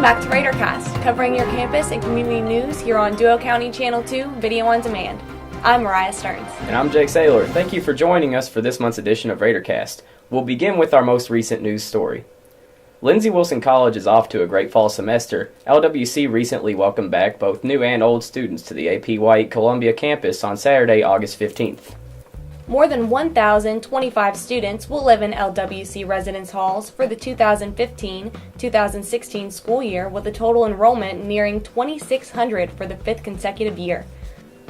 back to Raidercast, covering your campus and community news here on Duo County Channel 2, Video on Demand. I'm Mariah Stearns. And I'm Jake Saylor. Thank you for joining us for this month's edition of Raidercast. We'll begin with our most recent news story. Lindsey Wilson College is off to a great fall semester. LWC recently welcomed back both new and old students to the AP White Columbia campus on Saturday, August 15th. More than 1,025 students will live in LWC residence halls for the 2015-2016 school year, with a total enrollment nearing 2,600 for the fifth consecutive year.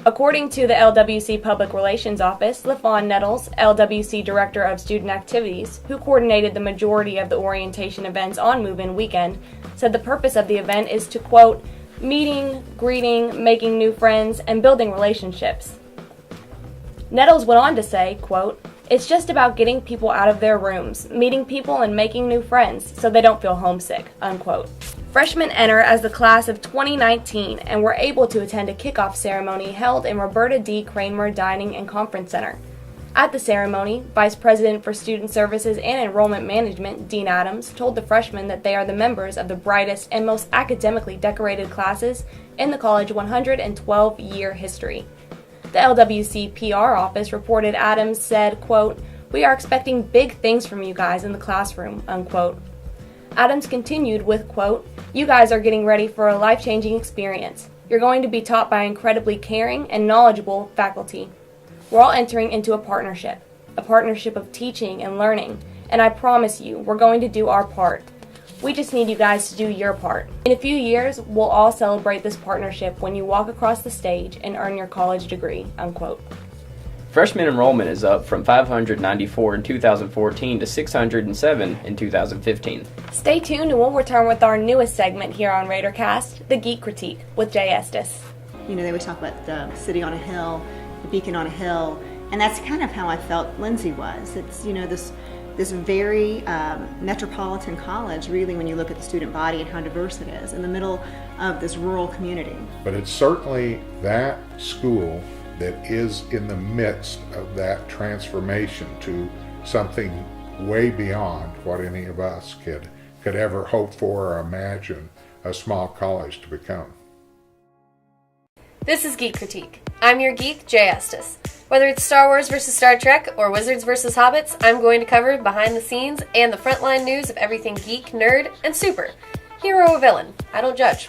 According to the LWC Public Relations Office, LaFawn Nettles, LWC Director of Student Activities, who coordinated the majority of the orientation events on Move-In Weekend, said the purpose of the event is to, quote, meeting, greeting, making new friends, and building relationships. Nettles went on to say, quote, it's just about getting people out of their rooms, meeting people and making new friends so they don't feel homesick, unquote. Freshmen enter as the class of 2019 and were able to attend a kickoff ceremony held in Roberta D. Kramer Dining and Conference Center. At the ceremony, Vice President for Student Services and Enrollment Management, Dean Adams, told the freshmen that they are the members of the brightest and most academically decorated classes in the college's 112-year history. The LWC PR office reported Adams said, quote, we are expecting big things from you guys in the classroom, unquote. Adams continued with, quote, you guys are getting ready for a life-changing experience. You're going to be taught by incredibly caring and knowledgeable faculty. We're all entering into a partnership of teaching and learning, and I promise you, we're going to do our part. We just need you guys to do your part. In a few years, we'll all celebrate this partnership when you walk across the stage and earn your college degree, unquote. Freshman enrollment is up from 594 in 2014 to 607 in 2015. Stay tuned and we'll return with our newest segment here on Raidercast, The Geek Critique, with Jay Estes. You know, they would talk about the city on a hill, the beacon on a hill, and that's kind of how I felt Lindsey was. It's, you know, this very metropolitan college, really, when you look at the student body and how diverse it is, in the middle of this rural community. But it's certainly that school that is in the midst of that transformation to something way beyond what any of us could ever hope for or imagine a small college to become. This is Geek Critique. I'm your geek, Jay Estes. Whether it's Star Wars vs. Star Trek or Wizards vs. Hobbits, I'm going to cover behind the scenes and the frontline news of everything geek, nerd, and super. Hero or villain, I don't judge.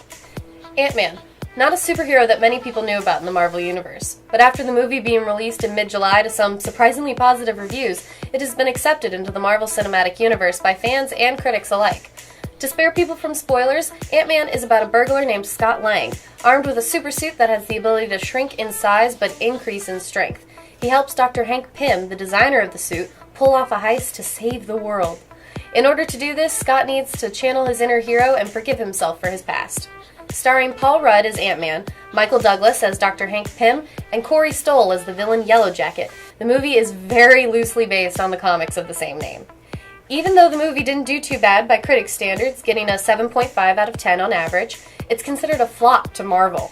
Ant-Man. Not a superhero that many people knew about in the Marvel Universe, but after the movie being released in mid-July to some surprisingly positive reviews, it has been accepted into the Marvel Cinematic Universe by fans and critics alike. To spare people from spoilers, Ant-Man is about a burglar named Scott Lang, armed with a super suit that has the ability to shrink in size but increase in strength. He helps Dr. Hank Pym, the designer of the suit, pull off a heist to save the world. In order to do this, Scott needs to channel his inner hero and forgive himself for his past. Starring Paul Rudd as Ant-Man, Michael Douglas as Dr. Hank Pym, and Corey Stoll as the villain Yellow Jacket, the movie is very loosely based on the comics of the same name. Even though the movie didn't do too bad by critics' standards, getting a 7.5 out of 10 on average, it's considered a flop to Marvel.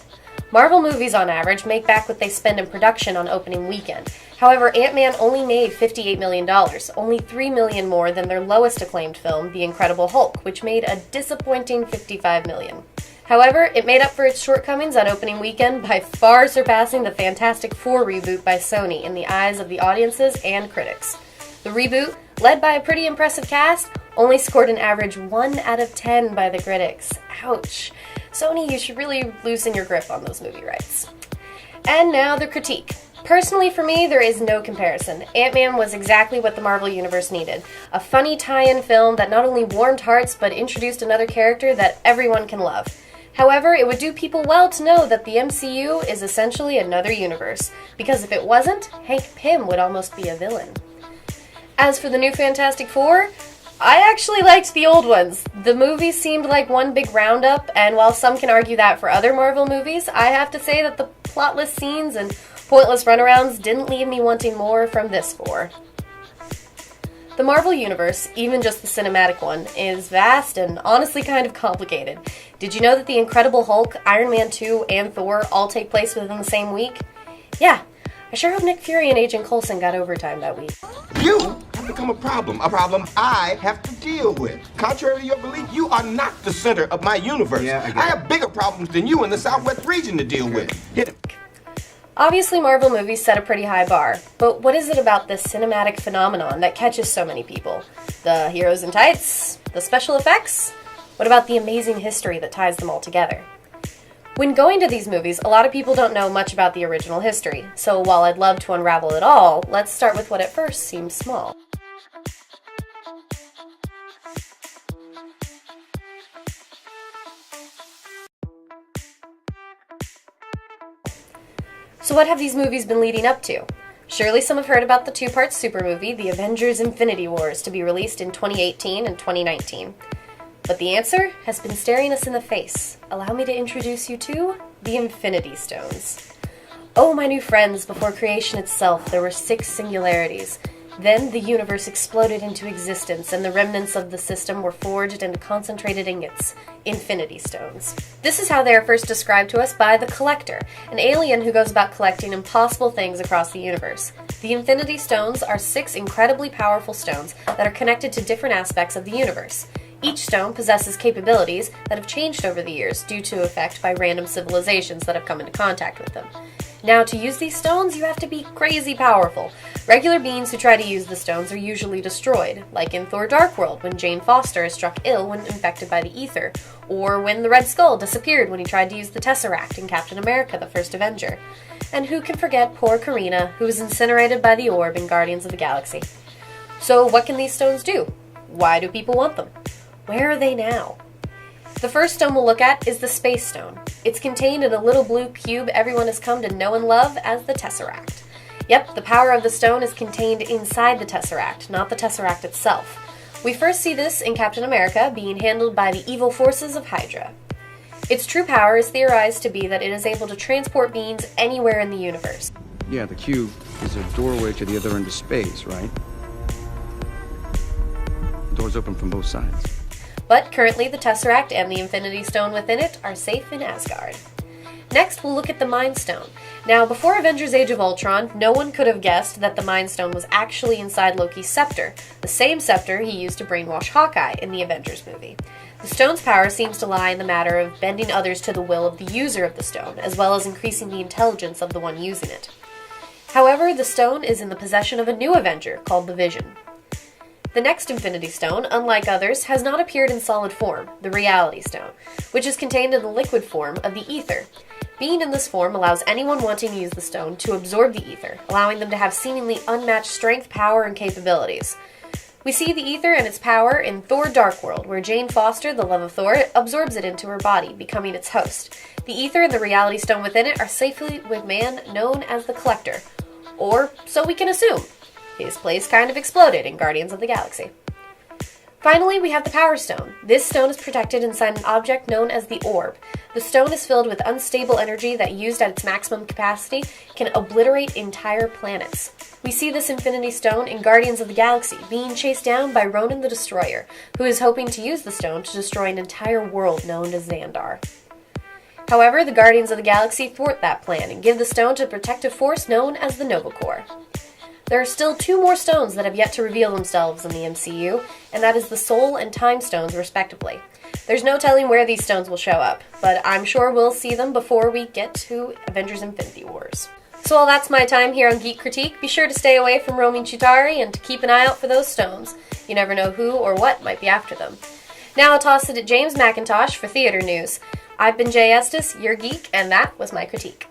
Marvel movies, on average, make back what they spend in production on opening weekend. However, Ant-Man only made $58 million, only $3 million more than their lowest acclaimed film, The Incredible Hulk, which made a disappointing $55 million. However, it made up for its shortcomings on opening weekend by far surpassing the Fantastic Four reboot by Sony in the eyes of the audiences and critics. The reboot, led by a pretty impressive cast, only scored an average 1 out of 10 by the critics. Ouch. Sony, you should really loosen your grip on those movie rights. And now the critique. Personally, for me, there is no comparison. Ant-Man was exactly what the Marvel Universe needed. A funny tie-in film that not only warmed hearts, but introduced another character that everyone can love. However, it would do people well to know that the MCU is essentially another universe, because if it wasn't, Hank Pym would almost be a villain. As for the new Fantastic Four, I actually liked the old ones. The movies seemed like one big roundup, and while some can argue that for other Marvel movies, I have to say that the plotless scenes and pointless runarounds didn't leave me wanting more from this four. The Marvel Universe, even just the cinematic one, is vast and honestly kind of complicated. Did you know that The Incredible Hulk, Iron Man 2, and Thor all take place within the same week? Yeah, I sure hope Nick Fury and Agent Coulson got overtime that week. You become a problem I have to deal with. Contrary to your belief, you are not the center of my universe. Yeah, I get I it. have bigger problems than you in the Southwest region to deal with. Hit him. Obviously, Marvel movies set a pretty high bar, but what is it about this cinematic phenomenon that catches so many people? The heroes in tights? The special effects? What about the amazing history that ties them all together? When going to these movies, a lot of people don't know much about the original history, so while I'd love to unravel it all, let's start with what at first seemed small. So what have these movies been leading up to? Surely some have heard about the two-part super movie, The Avengers Infinity Wars, to be released in 2018 and 2019. But the answer has been staring us in the face. Allow me to introduce you to the Infinity Stones. Oh, my new friends, before creation itself, there were 6 singularities. Then the universe exploded into existence, and the remnants of the system were forged into concentrated ingots, Infinity Stones. This is how they are first described to us by the Collector, an alien who goes about collecting impossible things across the universe. The Infinity Stones are 6 incredibly powerful stones that are connected to different aspects of the universe. Each stone possesses capabilities that have changed over the years due to effect by random civilizations that have come into contact with them. Now, to use these stones, you have to be crazy powerful. Regular beings who try to use the stones are usually destroyed, like in Thor: Dark World when Jane Foster is struck ill when infected by the ether, or when the Red Skull disappeared when he tried to use the Tesseract in Captain America: The First Avenger. And who can forget poor Karina, who was incinerated by the orb in Guardians of the Galaxy. So what can these stones do? Why do people want them? Where are they now? The first stone we'll look at is the Space Stone. It's contained in a little blue cube everyone has come to know and love as the Tesseract. Yep, the power of the stone is contained inside the Tesseract, not the Tesseract itself. We first see this in Captain America being handled by the evil forces of Hydra. Its true power is theorized to be that it is able to transport beings anywhere in the universe. Yeah, the cube is a doorway to the other end of space, right? Doors open from both sides. But currently the Tesseract and the Infinity Stone within it are safe in Asgard. Next, we'll look at the Mind Stone. Now, before Avengers Age of Ultron, no one could have guessed that the Mind Stone was actually inside Loki's scepter, the same scepter he used to brainwash Hawkeye in the Avengers movie. The stone's power seems to lie in the matter of bending others to the will of the user of the stone, as well as increasing the intelligence of the one using it. However, the stone is in the possession of a new Avenger called the Vision. The next Infinity Stone, unlike others, has not appeared in solid form, the Reality Stone, which is contained in the liquid form of the ether. Being in this form allows anyone wanting to use the stone to absorb the ether, allowing them to have seemingly unmatched strength, power, and capabilities. We see the ether and its power in Thor: Dark World, where Jane Foster, the love of Thor, absorbs it into her body, becoming its host. The ether and the Reality Stone within it are safely with man known as the Collector, or so we can assume. His place kind of exploded in Guardians of the Galaxy. Finally, we have the Power Stone. This stone is protected inside an object known as the Orb. The stone is filled with unstable energy that, used at its maximum capacity, can obliterate entire planets. We see this Infinity Stone in Guardians of the Galaxy, being chased down by Ronan the Destroyer, who is hoping to use the stone to destroy an entire world known as Xandar. However, the Guardians of the Galaxy thwart that plan and give the stone to a protective force known as the Nova Corps. There are still 2 more stones that have yet to reveal themselves in the MCU, and that is the Soul and Time Stones, respectively. There's no telling where these stones will show up, but I'm sure we'll see them before we get to Avengers Infinity Wars. So while that's my time here on Geek Critique, be sure to stay away from roaming Chitauri and to keep an eye out for those stones. You never know who or what might be after them. Now I'll toss it at James McIntosh for theater news. I've been Jay Estes, your geek, and that was my critique.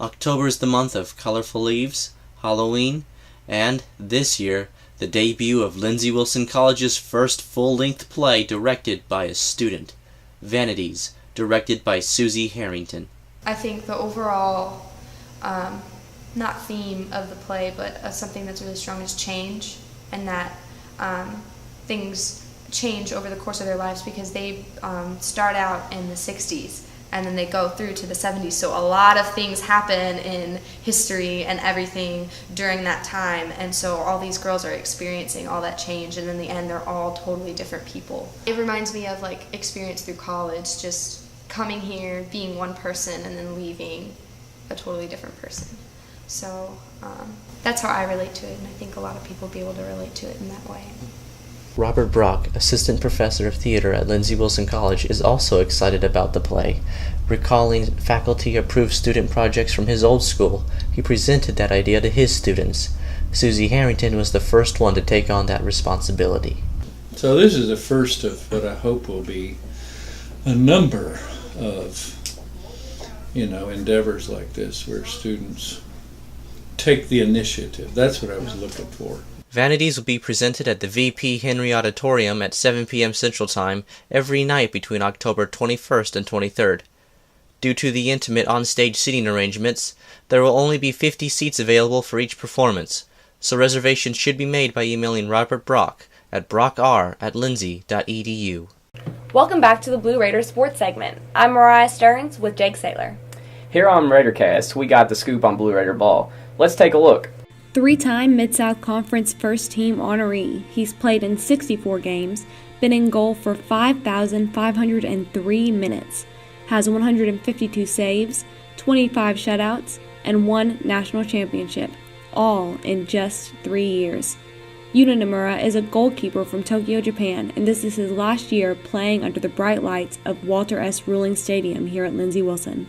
October is the month of colorful leaves, Halloween, and, this year, the debut of Lindsey Wilson College's first full-length play directed by a student, Vanities, directed by Susie Harrington. I think the overall, not theme of the play, but something that's really strong is change, and that things change over the course of their lives because they start out in the 60s. And then they go through to the 70s. So a lot of things happen in history and everything during that time. And so all these girls are experiencing all that change. And in the end, they're all totally different people. It reminds me of like experience through college, just coming here, being one person, and then leaving a totally different person. So that's how I relate to it, and I think a lot of people will be able to relate to it in that way. Robert Brock, assistant professor of theater at Lindsey Wilson College, is also excited about the play. Recalling faculty-approved student projects from his old school, he presented that idea to his students. Susie Harrington was the first one to take on that responsibility. So this is the first of what I hope will be a number of, endeavors like this where students take the initiative. That's what I was looking for. Vanities will be presented at the V.P. Henry Auditorium at 7 p.m. Central Time every night between October 21st and 23rd. Due to the intimate on-stage seating arrangements, there will only be 50 seats available for each performance, so reservations should be made by emailing Robert Brock at brockr@lindsey.edu. Welcome back to the Blue Raider Sports segment. I'm Mariah Stearns with Jake Saylor. Here on Raidercast, we got the scoop on Blue Raider ball. Let's take a look. Three-time Mid-South Conference first-team honoree. He's played in 64 games, been in goal for 5,503 minutes, has 152 saves, 25 shutouts, and 1 national championship, all in just 3 years. Yuta Nomura is a goalkeeper from Tokyo, Japan, and this is his last year playing under the bright lights of Walter S. Ruling Stadium here at Lindsey Wilson.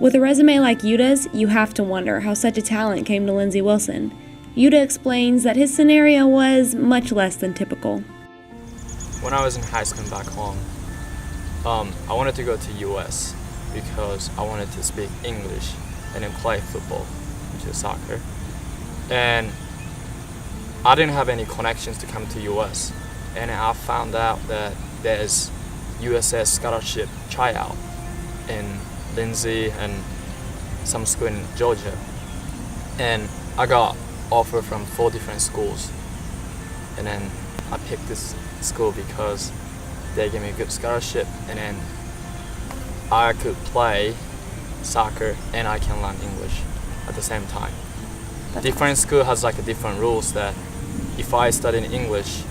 With a resume like Yuta's, you have to wonder how such a talent came to Lindsey Wilson. Yuta explains that his scenario was much less than typical. When I was in high school back home, I wanted to go to US because I wanted to speak English and then play football, which is soccer. And I didn't have any connections to come to US. And I found out that there's USS scholarship tryout in Lindsey and some school in Georgia, and I got offered from 4 different schools, and then I picked this school because they gave me a good scholarship, and then I could play soccer and I can learn English at the same time. Different school has like a different rules that if I study in English,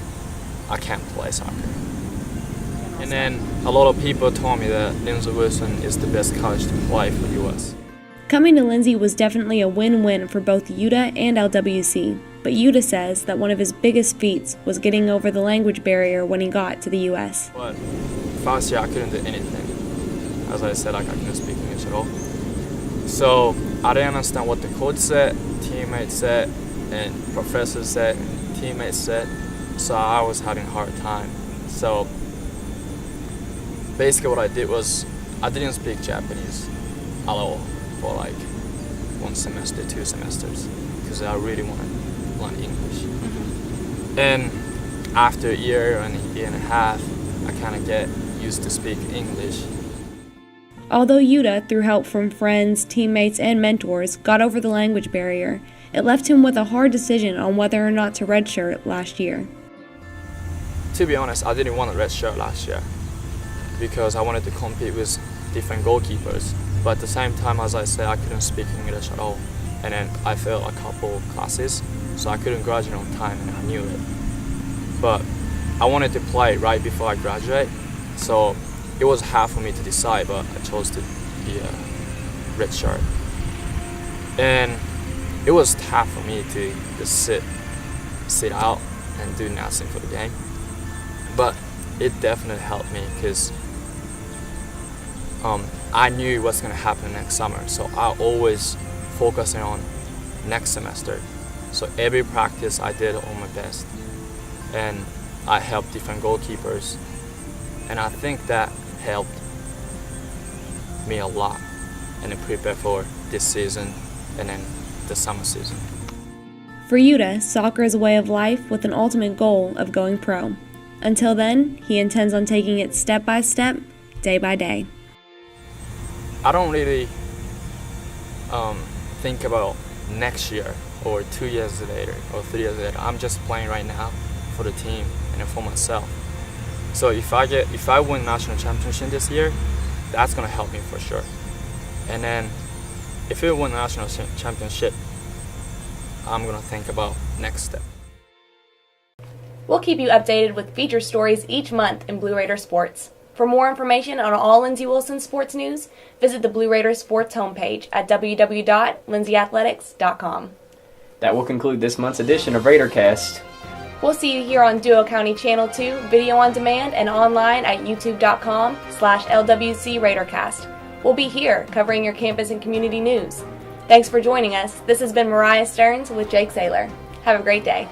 I can't play soccer. And then a lot of people told me that Lindsey Wilson is the best college to play for the U.S. Coming to Lindsey was definitely a win-win for both Yuta and LWC, but Yuta says that one of his biggest feats was getting over the language barrier when he got to the U.S. But first year I couldn't do anything. As I said, I couldn't speak English at all. So I didn't understand what the coach said, teammates said, and professors said, and teammates said. So I was having a hard time. So basically what I did was I didn't speak Japanese at all for like 1 semester, 2 semesters, because I really wanted to learn English. And after a year and a half, I kind of get used to speak English. Although Yuta, through help from friends, teammates, and mentors, got over the language barrier, it left him with a hard decision on whether or not to redshirt last year. To be honest, I didn't want to redshirt last year because I wanted to compete with different goalkeepers. But at the same time, as I said, I couldn't speak English at all. And then I failed a couple classes, so I couldn't graduate on time, and I knew it. But I wanted to play right before I graduate, so it was hard for me to decide, but I chose to be a redshirt. And it was tough for me to just sit out and do nothing for the game. But it definitely helped me because I knew what's going to happen next summer, so I always focusing on next semester. So every practice I did all my best, and I helped different goalkeepers, and I think that helped me a lot and to prepare for this season and then the summer season. For Yuta, soccer is a way of life with an ultimate goal of going pro. Until then, he intends on taking it step by step, day by day. I don't really think about next year or 2 years later or 3 years later. I'm just playing right now for the team and for myself. So if I win national championship this year, that's gonna help me for sure. And then if we win national championship, I'm gonna think about next step. We'll keep you updated with feature stories each month in Blue Raider Sports. For more information on all Lindsey Wilson sports news, visit the Blue Raiders sports homepage at www.lindseyathletics.com. That will conclude this month's edition of Raidercast. We'll see you here on Duo County Channel 2, video on demand, and online at youtube.com/LWC Raidercast. We'll be here covering your campus and community news. Thanks for joining us. This has been Mariah Stearns with Jake Saylor. Have a great day.